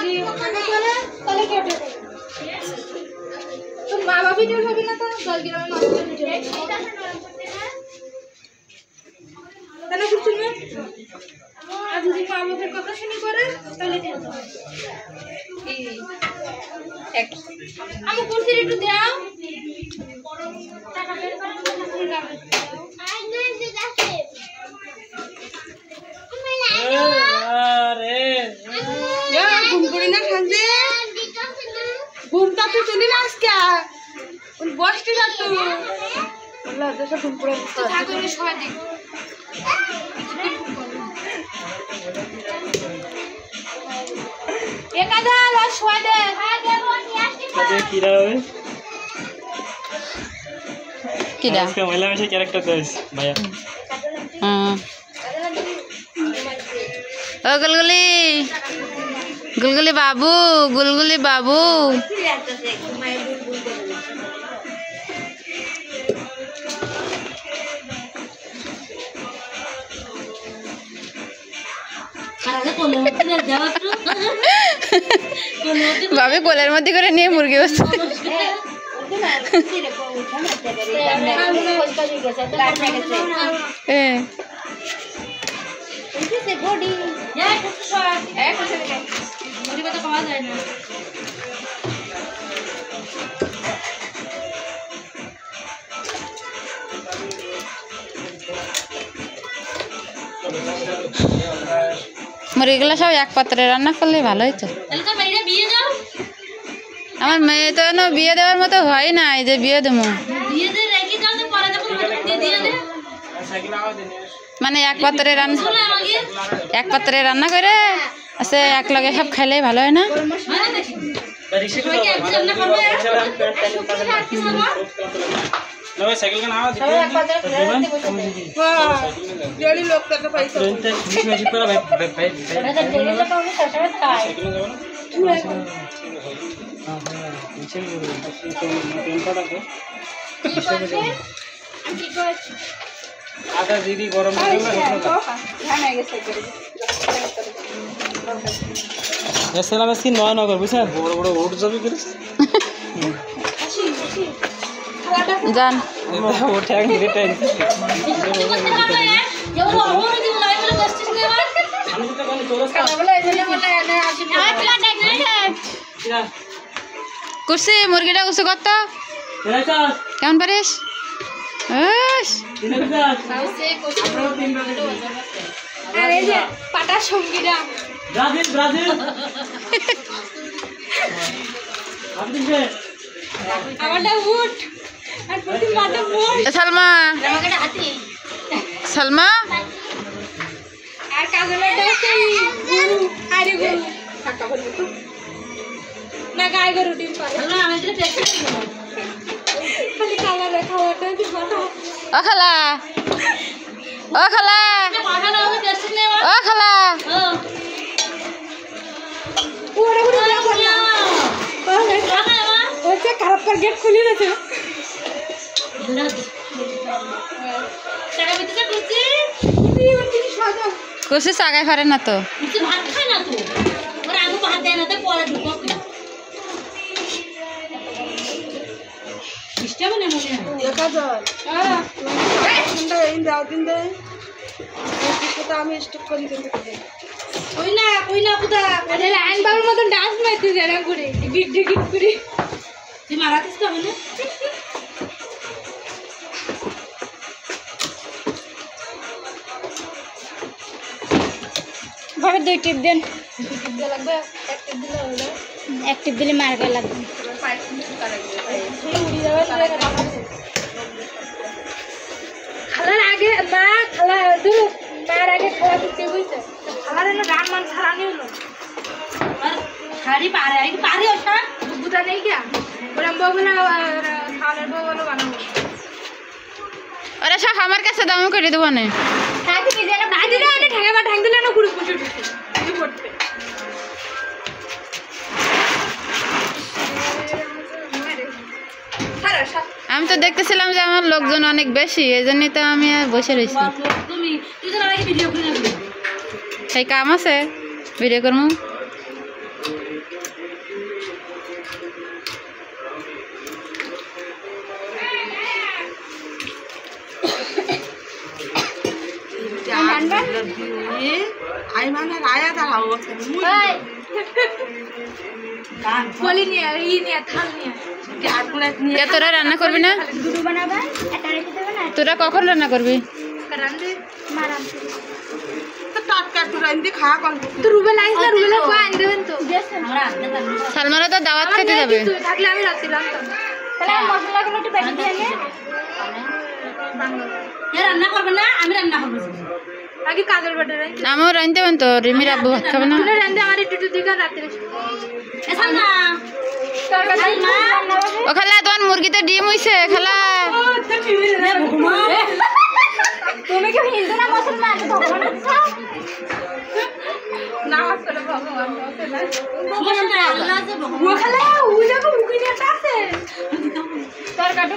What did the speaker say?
যদি টাকা চলে তাহলে কেটে দেবে তো মা বাবা ভিডিও হবে না তো 10 গ্রামের মানুষের ভিডিও তাহলে কিছু না আর যদি মা বাবার কথা শুনি করে তাহলে এই এক আমি কুরসি একটু দাও টাকা বের করে আই না যে যাচ্ছে আরে ইয়া ঘুম করে না খান্দে ঘুমটা তো চলে না আজকে ওই বসতে যা তো আল্লাহ দেশে ঘুম পড়ে থাকো রে সবাই দেখ একাদা লস সবাই দে হ্যাঁ দেব নিয়ে আসছি আজকে কি হবে কিডা আজকে মহিলা মেশে ক্যারেক্টার দেস ভাইয়া ও গুলগুলি গুলগুলি বাবু গুলগুলি বাবু ভাবি কোলের মধ্যে করে নিয়ে মুরগি বসছে মুরগিগুলো সব এক পাত্রে রান্না করলে ভালো হইতো আমার মেয়ে তো এখনো বিয়ে দেওয়ার মতো হয় নাই যে বিয়ে দেবো মানে এক পাত্রে রান্না করে আছে এক লগে সব খাইলে ভালো হয় না साइकिल का नाम रेडी लोग तक पैसा आधा दीदी गरम এসলাম আজকে নয় নগর বুঝছেন বড় বড় ওট জমি করিস জান ওঠে আগে রিটাইন কুসি মুরগিটা কুসি কত কেমন পারিস আরে যে পাটা সঙ্গীরা ব্রাজিল ব্রাজিল আপনি যে আমারটা উঠ আর প্রতি পাটা মোড় সালমা সালমা আর কাজলটা সেই গুরু আরে গুরু টাকা বলি তো না গাই গরু ডিম পারে না আমাদের পেছনে খালি কালার খাওয়াটা কি কথা ও খালা ও খালা ও খালা ওরে ওরে যা বললা ওকে খারাপ করে গেট খুলে দিতে টাকা দিতে করছি তুই সাজা কুসি সাগাই পারে না তো ভাত খায় না তো ওর আগে ভাত দেয় না তো পরে ঢুকো ইস্টাবে না মনে হয় দেখা যায় সুন্দর এই দাও দিন দে এটা আমি স্টপ করে দিতে কই না পুতা আরে লাইন বাবার মতন ডান্স মারতে যারা করে গিট গিট করে তুই মারাতিস তো না ভাবে দুই টিপ দেন টিপ দে লাগবে এক টিপ দিলে হলো এক টিপ দিলে মারবে লাগবে খালার আগে মা খালা দুলু মার আগে খাওয়া দিতে বুঝছে খালার এলো গান মান ছাড়ানি হলো আর শাড়ি পারে এই পারে ওটা বুটা নেই কি ওরা বগলা খালার বগলা বানাবো ওরা সব আমার কাছে দাম করে দেবো না কাজে কি যেন কাজে না আনে ঠেঙ্গা বা ঠ্যাং দিলে না গুড়ি গুড়ি উঠছে এই পড়তে আমি তো দেখতেছিলাম যে আমার লোকজন অনেক বেশি এই জন্যই তো আমি বসে রয়েছি সেই কাম আছে ভিডিও করবো আই মানে রায়া দাঁড়াও কলি নিয়ে ই নিয়ে থাল নিয়ে কে তোরা রান্না করবি না? তোরা কখন রান্না করবি? রান্দে মারাম তো টাটকা তোরা এমনি খাওয়া কল তো রুবেল আইসলা রুবেল কো আন দেবেন তো সালমানও তো দাওয়াত খেতে যাবে। তুই থাকলে আমি রাতে রান্তাম তাহলে মশলাগুলো একটু বেশি দিয়ে আগে রান্না করবে না আমি রান্না করব আগে কাজল বাটার আমিও রাঁধতে পারেন তো, রিমির আব্বু ভাত খাবে না। তুই রান্দে আমার একটু দিকে রাতে এসা না ও খালা তোমার মুরগিতে ডিম হইছে খালা। তুমি কি হিন্দু না মুসলমান? ভগবান নামাজ পড়ে ভগবান আল্লাহ যে ভগবান ও খালা ও জায়গা মুখে নিয়ে আছে তোর কাটো